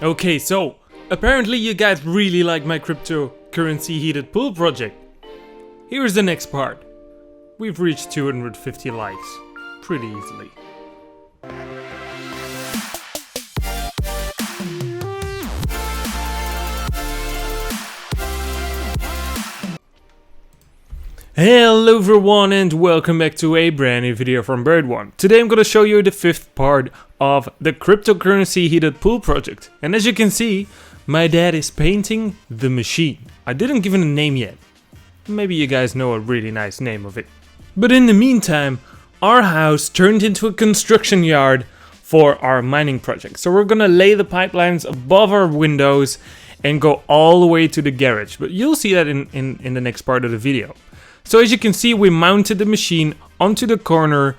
Okay, so apparently you guys really like my cryptocurrency heated pool project. Here's the next part. We've reached 250 likes pretty easily. Hello everyone and welcome back to a brand new video from BuriedONE. Today I'm gonna show you the fifth part of the cryptocurrency heated pool project. And as you can see, my dad is painting the machine. I didn't give it a name yet. Maybe you guys know a really nice name of it. But in the meantime, our house turned into a construction yard for our mining project. So we're gonna lay the pipelines above our windows and go all the way to the garage. But you'll see that in the next part of the video. So as you can see, we mounted the machine onto the corner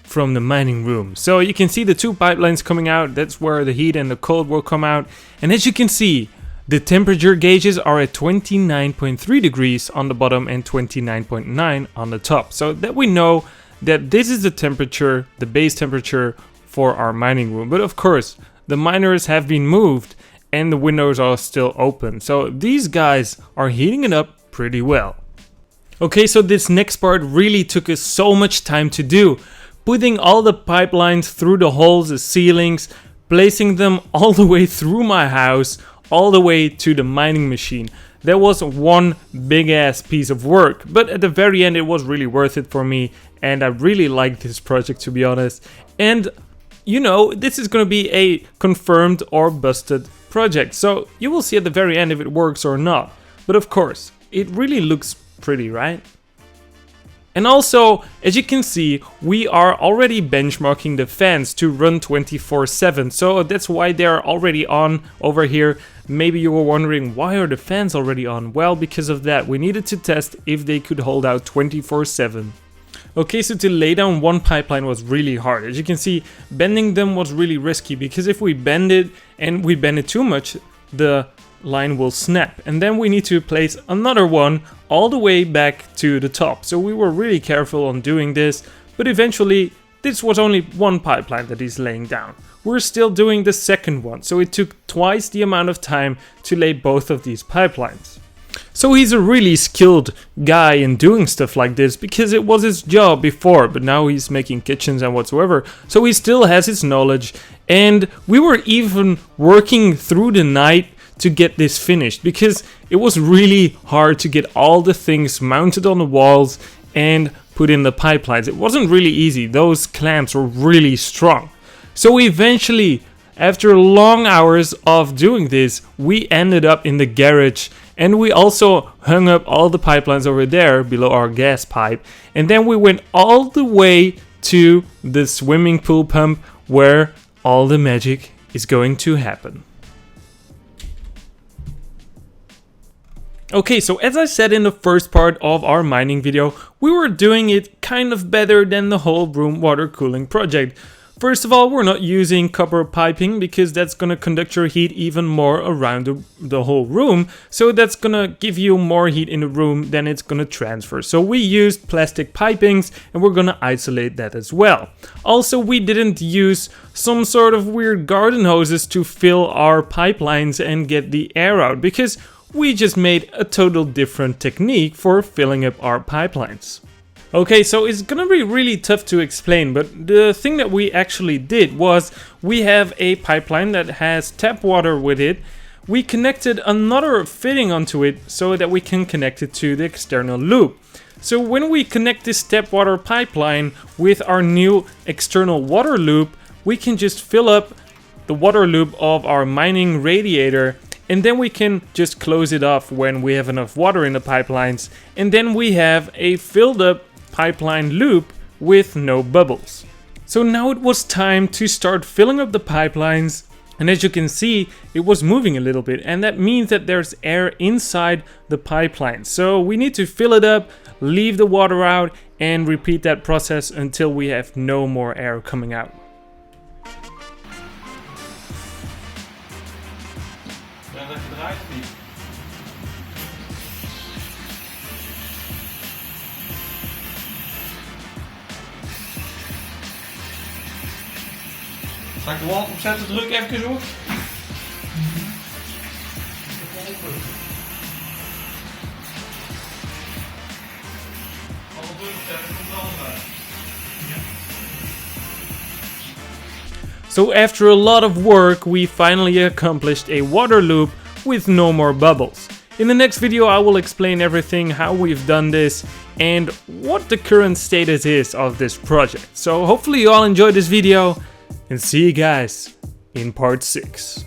from the mining room. So you can see the two pipelines coming out. That's where the heat and the cold will come out. And as you can see, the temperature gauges are at 29.3 degrees on the bottom and 29.9 on the top. So that we know that this is the temperature, the base temperature for our mining room. But of course, the miners have been moved and the windows are still open. So these guys are heating it up pretty well. Okay, so this next part really took us so much time to do. Putting all the pipelines through the holes, the ceilings, placing them all the way through my house, all the way to the mining machine. That was one big ass piece of work, but at the very end it was really worth it for me and I really liked this project, to be honest. And you know, this is gonna be a confirmed or busted project, so you will see at the very end if it works or not. But of course, it really looks pretty, right? And also, as you can see, we are already benchmarking the fans to run 24/7, so that's why they're already on over here. Maybe you were wondering, why are the fans already on? Well, because of that, we needed to test if they could hold out 24/7. Okay, so to lay down one pipeline was really hard. As you can see, bending them was really risky, because if we bend it and we bend it too much, the line will snap, and then we need to place another one all the way back to the top. So we were really careful on doing this, but eventually this was only one pipeline that he's laying down. We're still doing the second one, so it took twice the amount of time to lay both of these pipelines. So he's a really skilled guy in doing stuff like this, because it was his job before, but now he's making kitchens and whatsoever, so he still has his knowledge. And we were even working through the night to get this finished, because it was really hard to get all the things mounted on the walls and put in the pipelines. It wasn't really easy. Those clamps were really strong. So eventually, after long hours of doing this, we ended up in the garage, and we also hung up all the pipelines over there below our gas pipe, and then we went all the way to the swimming pool pump where all the magic is going to happen. Okay, so as I said in the first part of our mining video, we were doing it kind of better than the whole room water cooling project. First of all, we're not using copper piping, because that's gonna conduct your heat even more around the whole room. So that's gonna give you more heat in the room than it's gonna transfer. So we used plastic pipings, and we're gonna isolate that as well. Also, we didn't use some sort of weird garden hoses to fill our pipelines and get the air out, because we just made a total different technique for filling up our pipelines. Okay, so it's gonna be really tough to explain, but the thing that we actually did was we have a pipeline that has tap water with it. We connected another fitting onto it so that we can connect it to the external loop. So when we connect this tap water pipeline with our new external water loop, we can just fill up the water loop of our mining radiator, and then we can just close it off when we have enough water in the pipelines, and then we have a filled up pipeline loop with no bubbles. So now it was time to start filling up the pipelines, and as you can see, it was moving a little bit, and that means that there's air inside the pipeline. So we need to fill it up, leave the water out, and repeat that process until we have no more air coming out. Zal ik de wand opzetten, druk even op. So after a lot of work, we finally accomplished a water loop with no more bubbles. In the next video I will explain everything, how we've done this, and what the current status is of this project. So hopefully you all enjoyed this video, and see you guys in part 6.